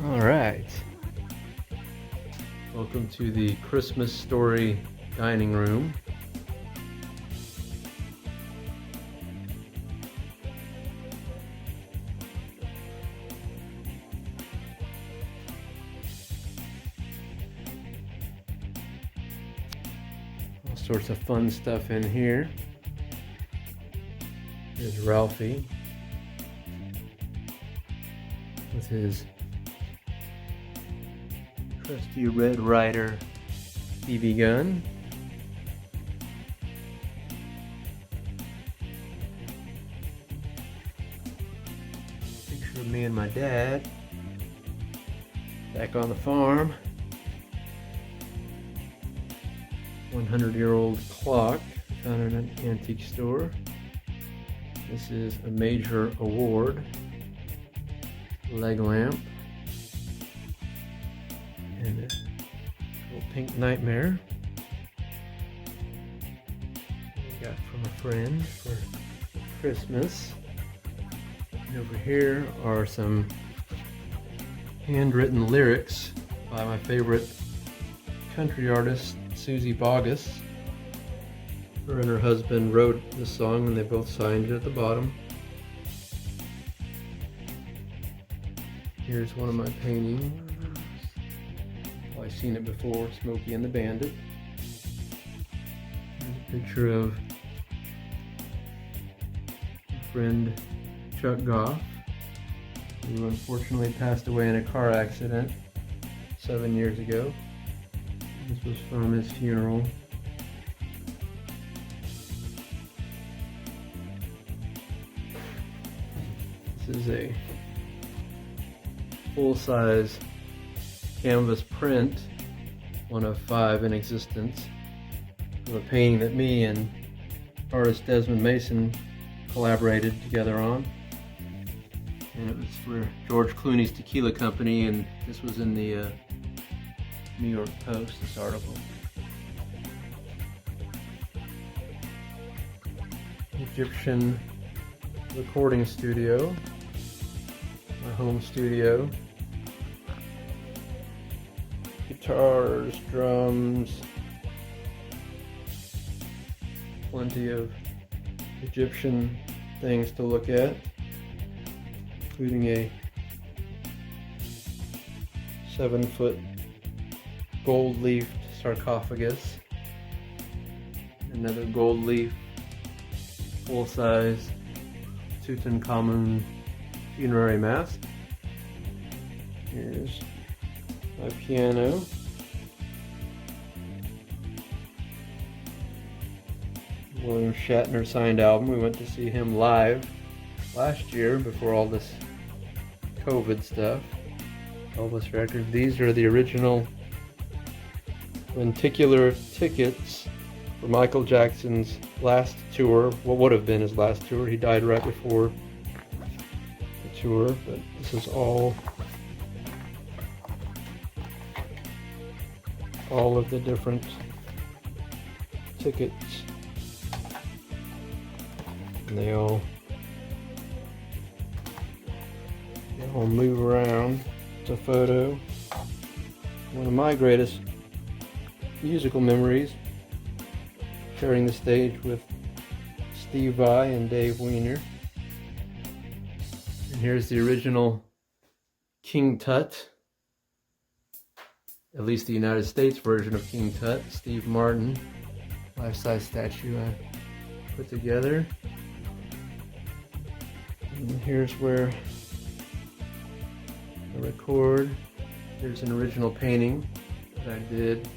All right. Welcome to the Christmas Story dining room. All sorts of fun stuff in here. There's Ralphie with his trusty Red Ryder BB gun. Picture of me and my dad back on the farm. 100-year-old clock found in an antique store. This is a major award leg lamp. And a little pink nightmare we got from a friend for Christmas. And over here are some handwritten lyrics by my favorite country artist, Susie Boggess. Her and her husband wrote the song and they both signed it at the bottom. Here's one of my paintings. I've seen it before, Smokey and the Bandit. Here's a picture of my friend Chuck Goff, who unfortunately passed away in a car accident 7 years ago. This was from his funeral. This is a full-size canvas print, one of 5 in existence, of a painting that me and artist Desmond Mason collaborated together on. And it was for George Clooney's Tequila Company, and this was in the New York Post, this article. Egyptian recording studio, my home studio. Guitars, drums, plenty of Egyptian things to look at, including a 7-foot gold-leafed sarcophagus, another gold-leaf full-size Tutankhamun funerary mask. Here's my piano. William Shatner signed album. We went to see him live last year before all this COVID stuff. Elvis records. These are the original lenticular tickets for Michael Jackson's last tour. What would have been his last tour. He died right before the tour, but this is all of the different tickets, and they all move around. It's a photo. One of my greatest musical memories, sharing the stage with Steve Vai and Dave Weiner. And here's the original King Tut, at least the United States version of King Tut, Steve Martin, life-size statue I put together. And here's where I record. Here's an original painting that I did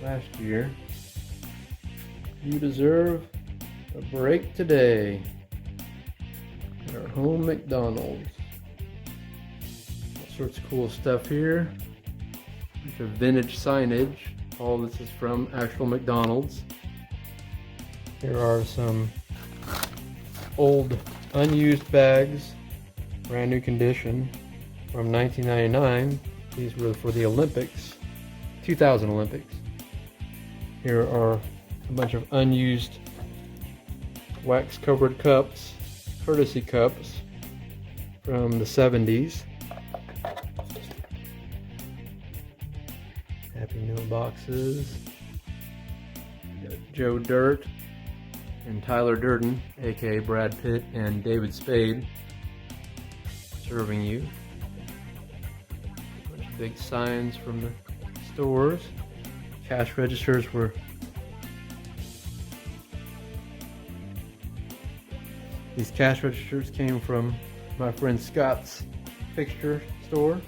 last year. You deserve a break today at our home McDonald's. All sorts of cool stuff here. Bunch of vintage signage. All this is from actual McDonald's. Here are some old unused bags, brand new condition, from 1999. These were for the Olympics, 2000 Olympics. Here are a bunch of unused wax covered cups, courtesy cups from the 70s. Happy Meal boxes. Got Joe Dirt and Tyler Durden, aka Brad Pitt and David Spade, serving you. A bunch of big signs from the stores. Cash registers were these cash registers came from my friend Scott's fixture store,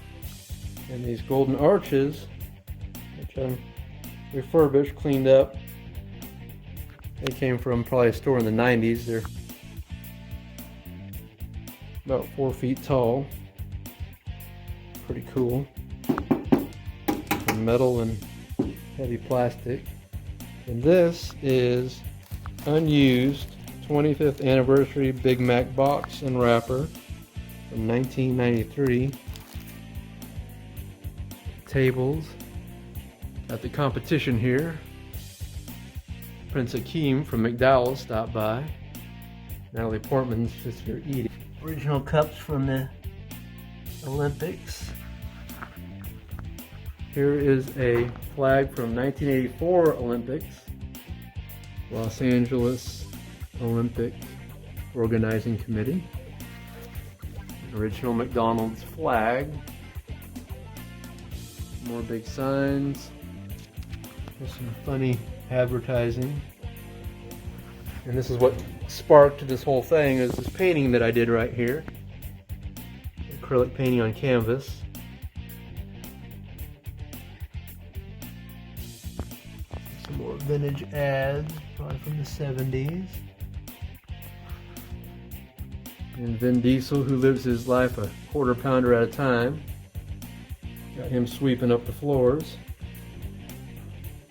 and these golden arches, which I refurbished, cleaned up. They came from probably a store in the 90s. They're about 4 feet tall. Pretty cool. Metal and heavy plastic. And this is unused 25th anniversary Big Mac box and wrapper from 1993. Tables. Got the competition here. Prince Akeem from McDonald's stopped by. Natalie Portman's just here eating. Original cups from the Olympics. Here is a flag from 1984 Olympics. Los Angeles Olympic Organizing Committee. Original McDonald's flag. More big signs. There's some funny advertising. And this is what sparked this whole thing, is this painting that I did right here. Acrylic painting on canvas. Some more vintage ads, probably from the 70s. And Vin Diesel, who lives his life a quarter pounder at a time. Got him sweeping up the floors.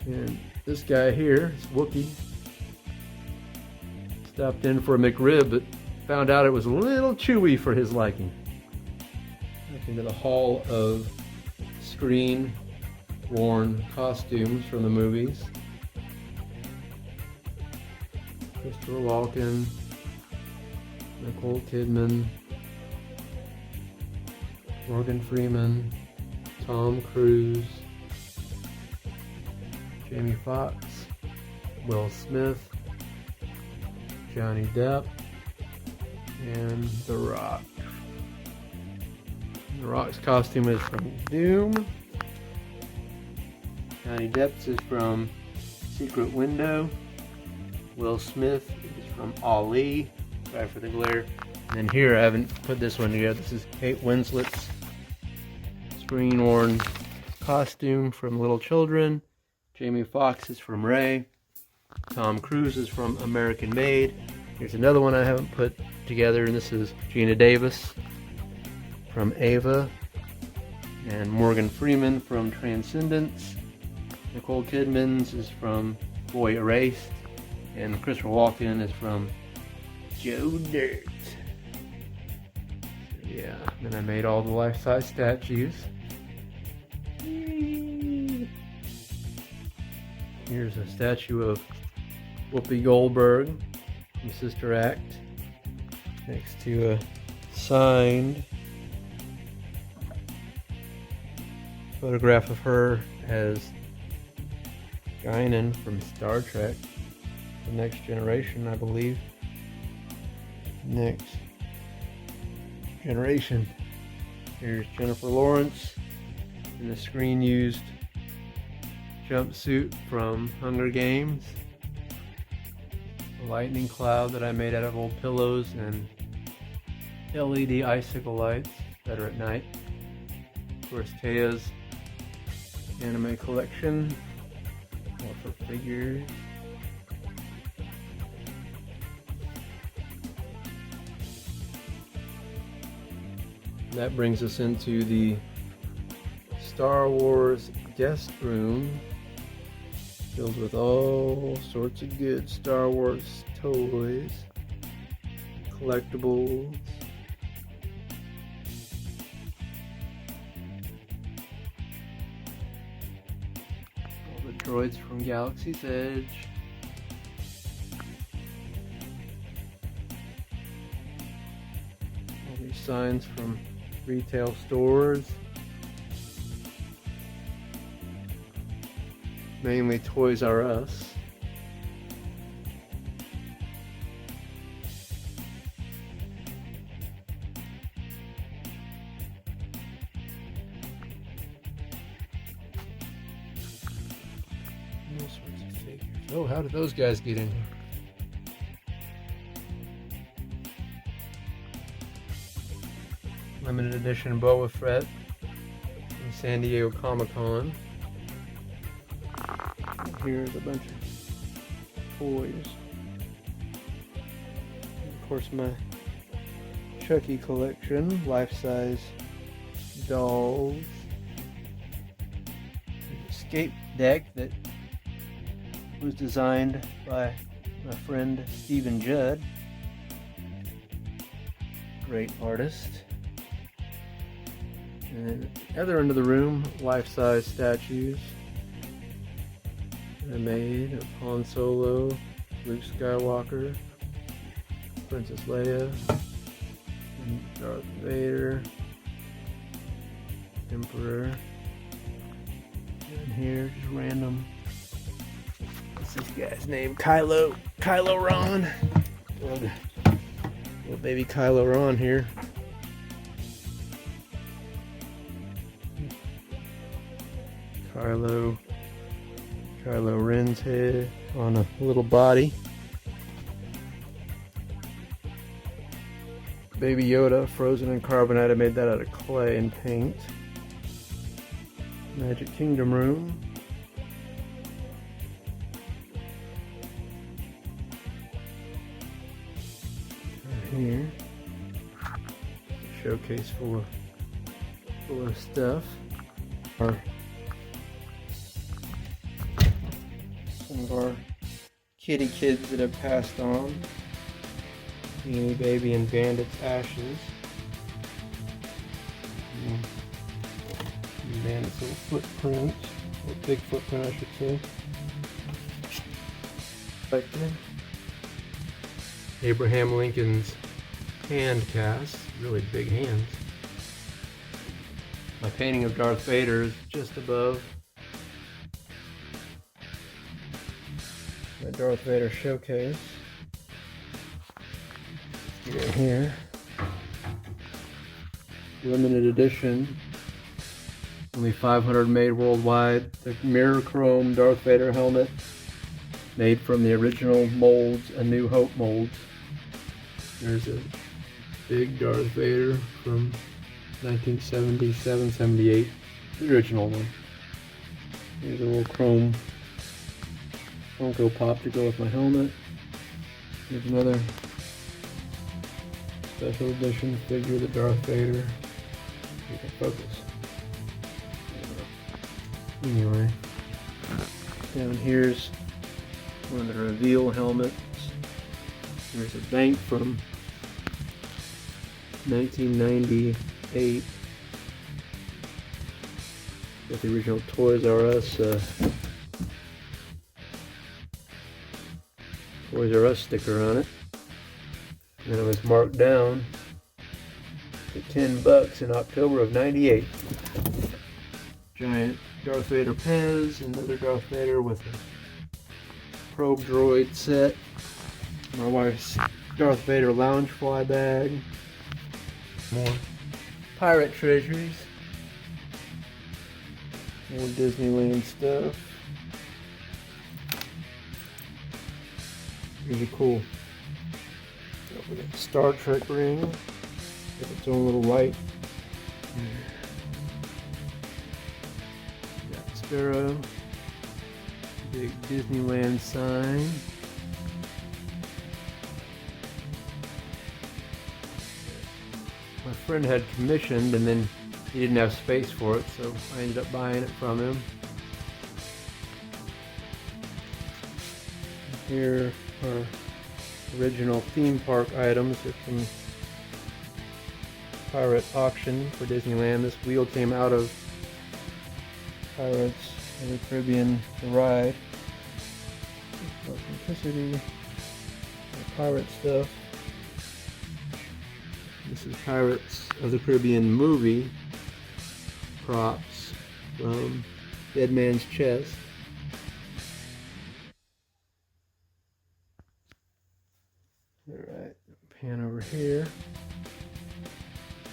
And this guy here, this Wookiee, stopped in for a McRib, but found out it was a little chewy for his liking. Up into the hall of screen-worn costumes from the movies. Christopher Walken, Nicole Kidman, Morgan Freeman, Tom Cruise, Jamie Foxx, Will Smith, Johnny Depp, and The Rock. The Rock's costume is from Doom. Johnny Depp's is from Secret Window. Will Smith is from Ali. Sorry for the glare. And then here, I haven't put this one together. This is Kate Winslet's screen-worn costume from Little Children. Jamie Foxx is from Ray. Tom Cruise is from American Made. Here's another one I haven't put together, and this is Gina Davis from Ava. And Morgan Freeman from Transcendence. Nicole Kidman's is from Boy Erased. And Christopher Walken is from Joe Dirt. So yeah, then I made all the life-size statues. Here's a statue of Whoopi Goldberg from Sister Act, next to a signed photograph of her as Guinan from Star Trek, The Next Generation, I believe. Next Generation. Here's Jennifer Lawrence in the screen-used jumpsuit from Hunger Games. A lightning cloud that I made out of old pillows and LED icicle lights, better at night. Of course, Taya's anime collection, all for figures. That brings us into the Star Wars guest room, filled with all sorts of good Star Wars toys, collectibles. All the droids from Galaxy's Edge. All these signs from retail stores. mainly Toys R Us. All sorts of figures. Oh, how did those guys get in here? Limited edition Boba Fett from San Diego Comic-Con. Here's a bunch of toys. And of course, my Chucky collection, life-size dolls. There's a escape deck that was designed by my friend Stephen Judd, great artist. And then at the other end of the room, life-size statues that I made of Han Solo, Luke Skywalker, Princess Leia, and Darth Vader, Emperor. And here, just random. What's this guy's name? Kylo Ron. Little baby Kylo Ron here. Kylo Ren's head on a little body. Baby Yoda, frozen in carbonite. I made that out of clay and paint. Magic Kingdom room. Right here. A showcase full of stuff. Some of our kitty kids that have passed on. Beanie Baby and Bandit's ashes. And Bandit's little footprint. Or big footprint, I should say. Like that. Abraham Lincoln's hand cast. Really big hands. My painting of Darth Vader is just above my Darth Vader showcase. Get in here. Limited edition. Only 500 made worldwide. The mirror chrome Darth Vader helmet. Made from the original molds, A New Hope molds. There's a big Darth Vader from 1977-78. The original one. Here's a little chrome Funko Pop to go with my helmet. Here's another special edition figure of the Darth Vader. You can focus. Anyway, down here's one of the reveal helmets. There's a bank from 1998. Got the original Toys R Us sticker on it. And it was marked down to $10 in October of '98. Giant Darth Vader Pez, another Darth Vader with a probe droid set. My wife's Darth Vader lounge fly bag. More pirate treasures. More Disneyland stuff. Really cool. We got the Star Trek ring with its own little light. Got Sparrow. Big Disneyland sign. My friend had commissioned and then he didn't have space for it, so I ended up buying it from him. Here are original theme park items. They're from Pirate Auction for Disneyland. This wheel came out of Pirates of the Caribbean, the ride. Authenticity, pirate stuff. This is Pirates of the Caribbean movie props from Dead Man's Chest. here.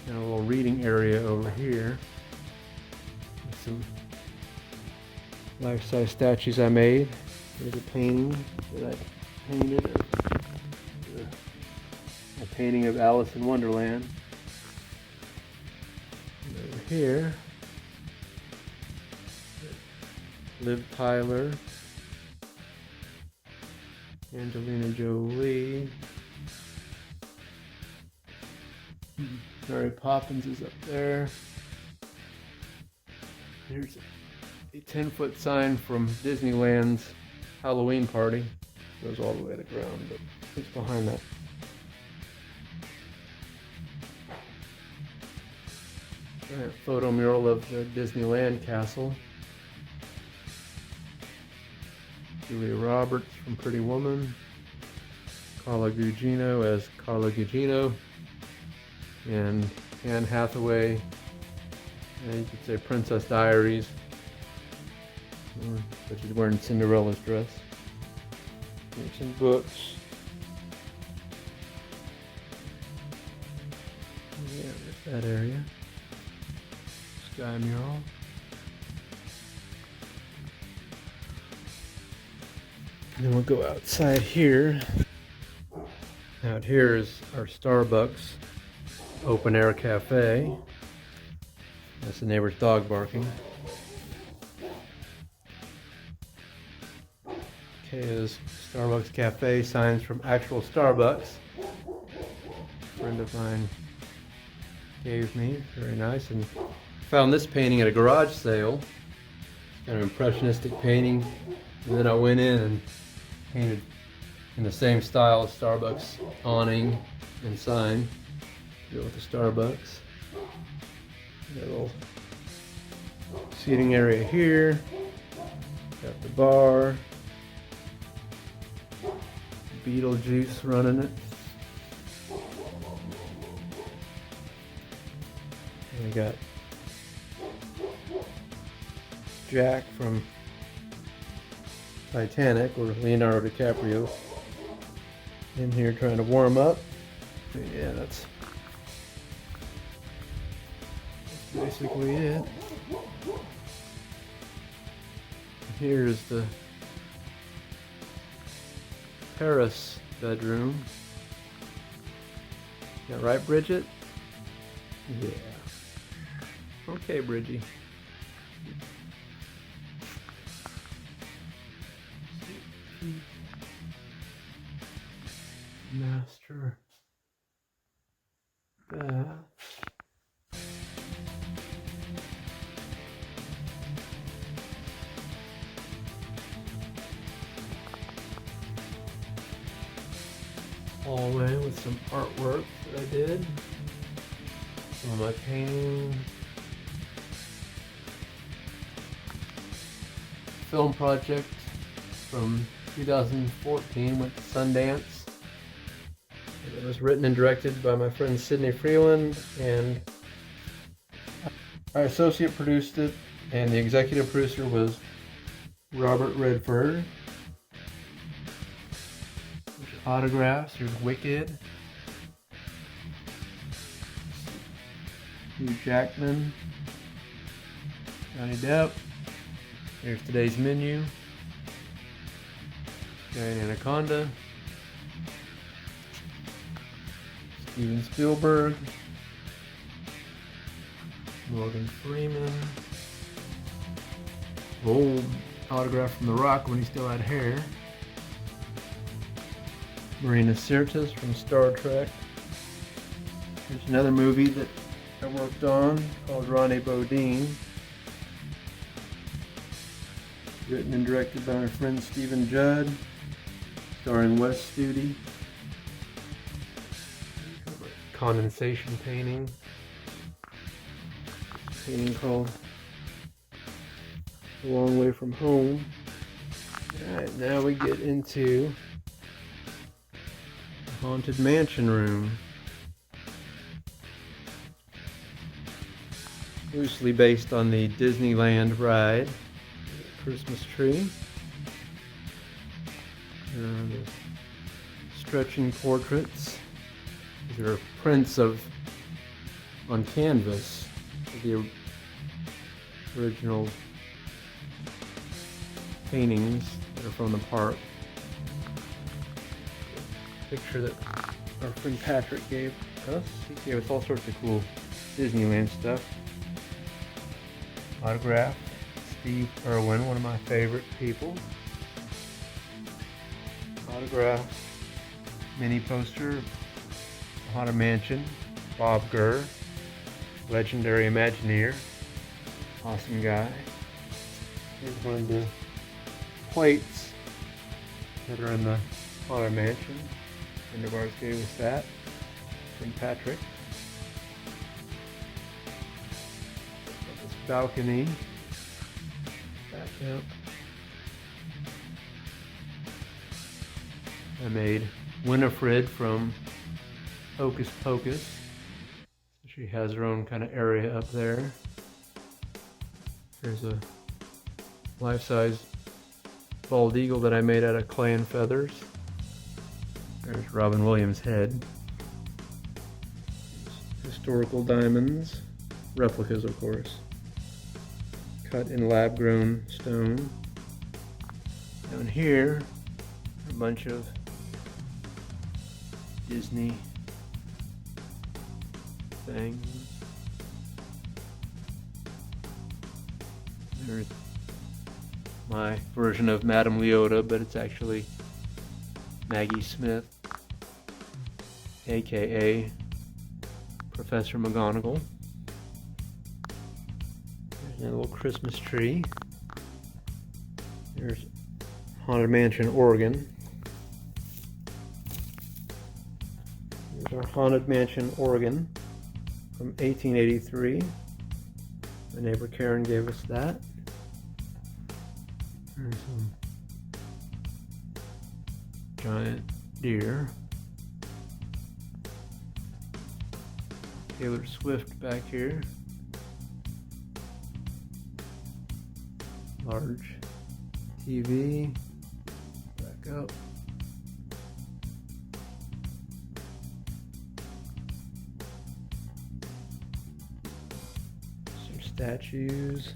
And a little reading area over here. With some life-size statues I made. There's a painting that I painted. A painting of Alice in Wonderland. And over here, Liv Tyler, Angelina Jolie. Mary Poppins is up there. Here's a 10-foot sign from Disneyland's Halloween party. Goes all the way to the ground, but it's behind that. Giant photo mural of the Disneyland castle. Julia Roberts from Pretty Woman. Carla Gugino as Carla Gugino. And Anne Hathaway, and you could say Princess Diaries, but she's wearing Cinderella's dress. There's some books. Yeah, there's that area. Sky mural. And then we'll go outside here. Out here is our Starbucks open air cafe. That's the neighbor's dog barking. Okay, is Starbucks cafe, signs from actual Starbucks. A friend of mine gave me, very nice, and found this painting at a garage sale. It's kind of impressionistic painting, and then I went in and painted in the same style as Starbucks awning and sign. Go with the Starbucks. Got a little seating area here. Got the bar. Beetlejuice running it. And we got Jack from Titanic, or Leonardo DiCaprio, in here trying to warm up. Yeah, that's basically it. Here's the Paris bedroom. Is that right, Bridget? Yeah. Okay, Bridgie. Master bath. Hallway with some artwork that I did. Some of my painting. Film project from 2014 went to Sundance. It was written and directed by my friend Sidney Freeland, and our associate produced it, and the executive producer was Robert Redford. Autographs. Here's Wicked. Hugh Jackman. Johnny Depp. Here's today's menu. Giant Anaconda. Steven Spielberg. Morgan Freeman. Old autograph from The Rock when he still had hair. Marina Sirtis from Star Trek. There's another movie that I worked on called Ronnie Bodine. Written and directed by my friend Stephen Judd. Starring Wes Studi. Condensation painting. Painting called A Long Way From Home. Alright, now we get into Haunted Mansion room. Loosely based on the Disneyland ride. Christmas tree. The stretching portraits These are prints on canvas of the original paintings that are from the park. Picture that our friend Patrick gave us. He gave us all sorts of cool Disneyland stuff. Autograph, Steve Irwin, one of my favorite people. Autograph, mini poster, Haunted Mansion, Bob Gurr, legendary Imagineer, awesome guy. Here's one of the plates that are in the Haunted Mansion. Underbars gave us that from Patrick. This balcony. Back up. I made Winifred from Hocus Pocus. She has her own kind of area up there. There's a life-size bald eagle that I made out of clay and feathers. There's Robin Williams' head. Historical diamonds, replicas of course, cut in lab-grown stone. Down here, a bunch of Disney things. There's my version of Madame Leota, but it's actually Maggie Smith, aka Professor McGonagall. There's a little Christmas tree. There's Haunted Mansion, Oregon. There's our Haunted Mansion, Oregon from 1883. My neighbor Karen gave us that. There's some giant deer. Taylor Swift back here. Large TV. Back up. Some statues.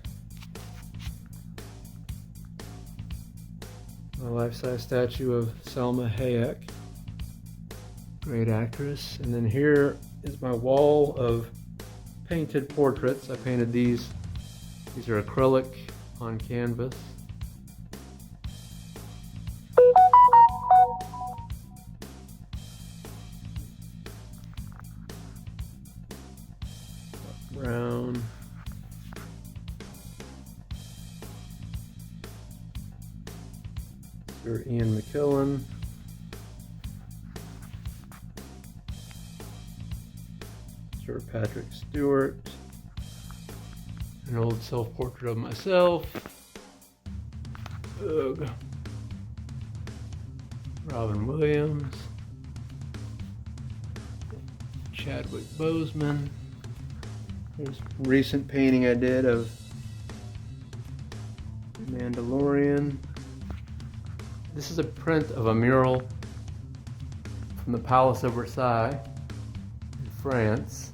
A life-size statue of Selma Hayek, great actress. And then here is my wall of painted portraits. I painted these. These are acrylic on canvas. Brown. Sir Ian McKellen. Sir Patrick Stewart. An old self-portrait of myself. Ugh. Robin Williams. Chadwick Boseman. There's a recent painting I did of The Mandalorian. This is a print of a mural from the Palace of Versailles in France.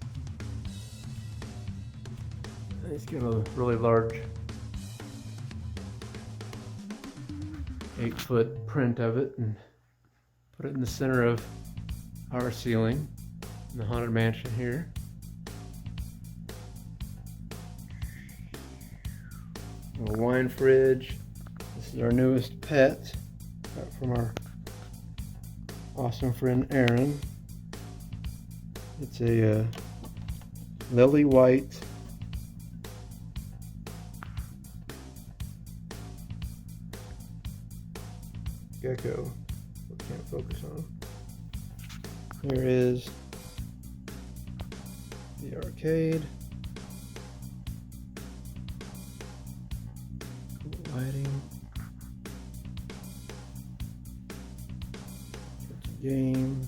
It's got a really large 8-foot print of it and put it in the center of our ceiling in the Haunted Mansion here. A wine fridge. This is our newest pet. Got from our awesome friend Aaron. It's a lily white gecko. I can't focus on. Here is the arcade. Cool lighting. Games.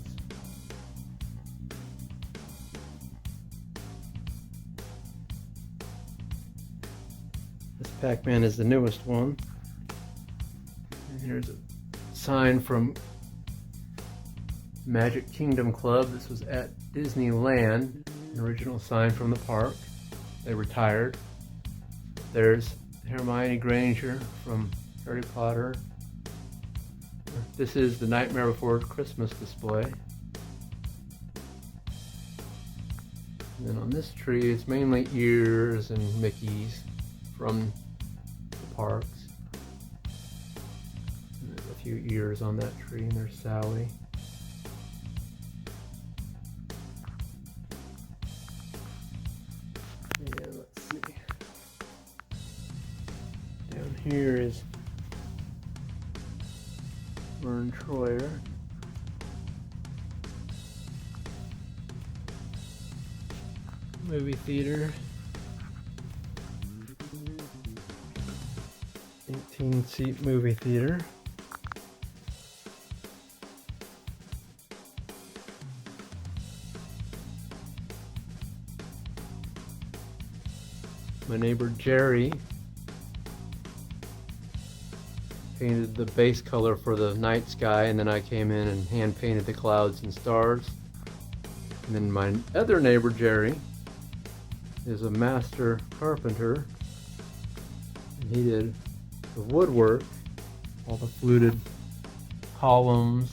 This Pac-Man is the newest one. And here's a sign from Magic Kingdom Club. This was at Disneyland, an original sign from the park. They retired. There's Hermione Granger from Harry Potter. This is the Nightmare Before Christmas display. And then on this tree, it's mainly ears and Mickeys from the parks. And there's a few ears on that tree, and there's Sally. And let's see. Down here is Vern Troyer. Movie theater. 18-seat movie theater. My neighbor Jerry painted the base color for the night sky, and then I came in and hand painted the clouds and stars. And then my other neighbor Jerry is a master carpenter, and he did the woodwork, all the fluted columns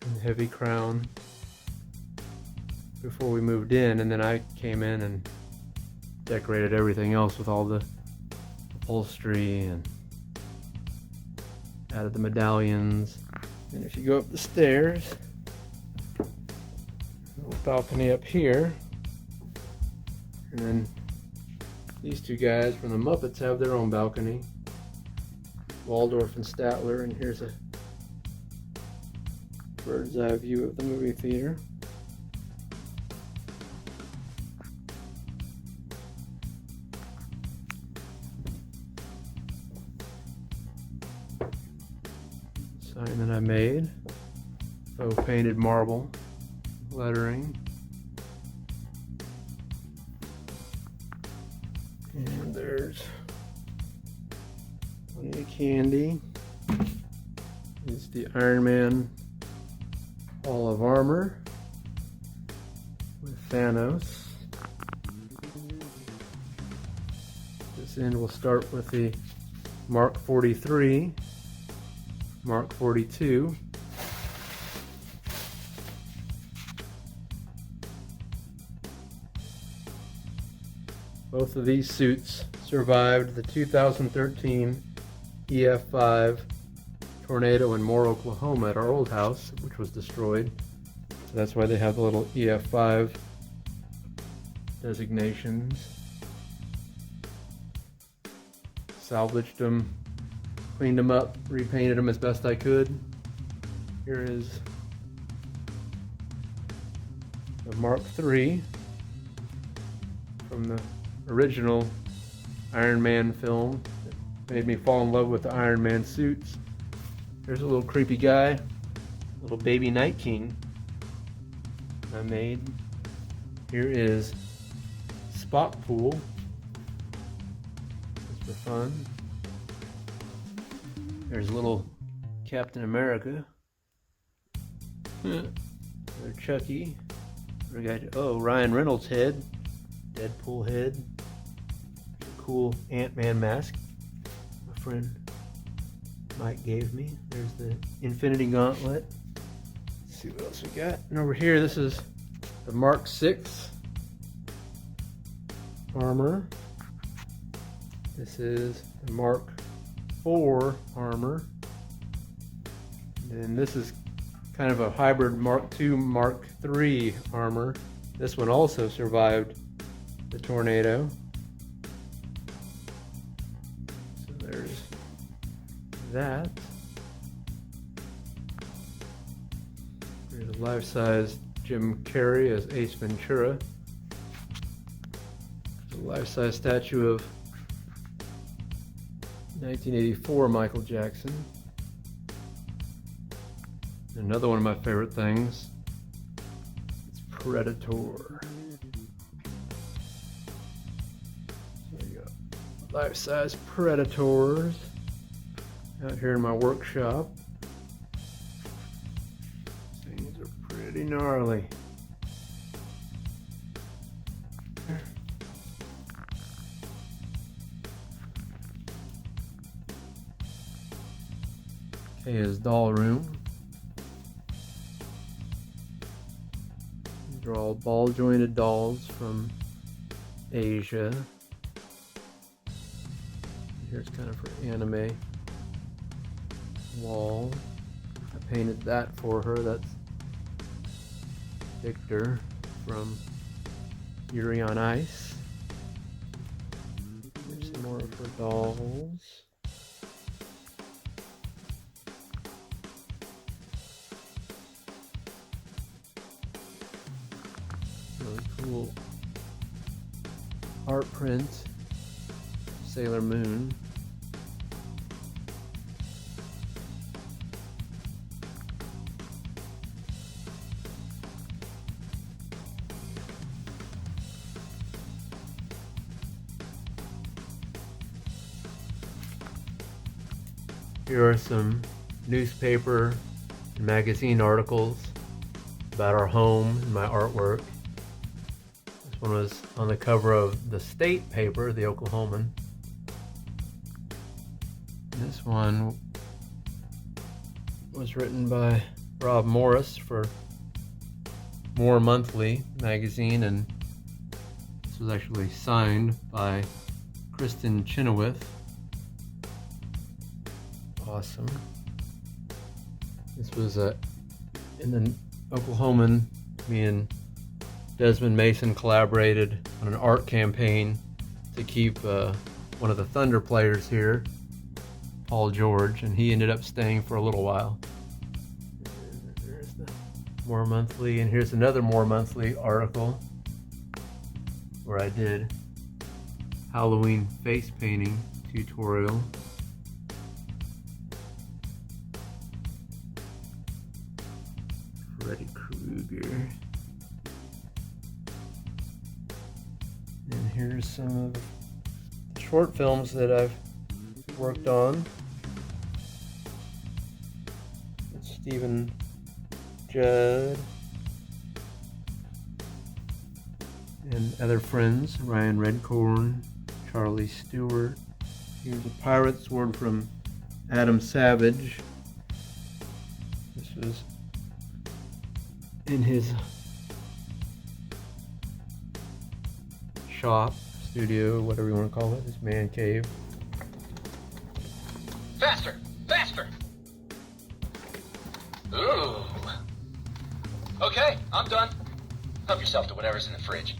and heavy crown before we moved in, and then I came in and decorated everything else with all the upholstery and added the medallions. And if you go up the stairs, balcony up here, and then these two guys from the Muppets have their own balcony, Waldorf and Statler, and here's a bird's eye view of the movie theater. Sign that I made, faux painted marble lettering, and there's plenty of candy. It's the Iron Man Hall of Armor with Thanos. This end will start with the Mark 43, Mark 42. Both of these suits survived the 2013 EF5 tornado in Moore, Oklahoma at our old house, which was destroyed. So that's why they have the little EF5 designations. Salvaged them, cleaned them up, repainted them as best I could. Here is the Mark III from the original Iron Man film that made me fall in love with the Iron Man suits. There's a little creepy guy, little baby Night King I made. Here is Spot Pool, just for fun. There's little Captain America. There's Chucky. We got, oh, Ryan Reynolds' head, Deadpool head. Cool Ant-Man mask my friend Mike gave me. There's the Infinity Gauntlet. Let's see what else we got. And over here, this is the Mark VI armor. This is the Mark IV armor. And this is kind of a hybrid Mark II, Mark III armor. This one also survived the tornado. So there's that. There's a life-size Jim Carrey as Ace Ventura. There's a life-size statue of 1984 Michael Jackson. Another one of my favorite things, it's Predator. There you go. Life-size Predators out here in my workshop. Pretty gnarly. Okay, his doll room. These are all ball jointed dolls from Asia. Here's kind of her anime wall. I painted that for her. That's Victor from Yuri on Ice. Here's some more of her dolls. Really cool art print. Sailor Moon. Here are some newspaper and magazine articles about our home and my artwork. This one was on the cover of the state paper, the Oklahoman. This one was written by Rob Morris for More Monthly magazine, and this was actually signed by Kristen Chenoweth. Awesome. This was in the Oklahoman. Me and Desmond Mason collaborated on an art campaign to keep one of the Thunder players here, Paul George, and he ended up staying for a little while. And there's the More Monthly, and here's another More Monthly article where I did Halloween face painting tutorial. Freddy Krueger. And here's some of the short films that I've worked on. It's Stephen Judd and other friends, Ryan Redcorn, Charlie Stewart. Here's a pirate sword from Adam Savage. This was in his shop, studio, whatever you want to call it, his man cave. Faster! Faster! Ooh. Okay, I'm done. Help yourself to whatever's in the fridge.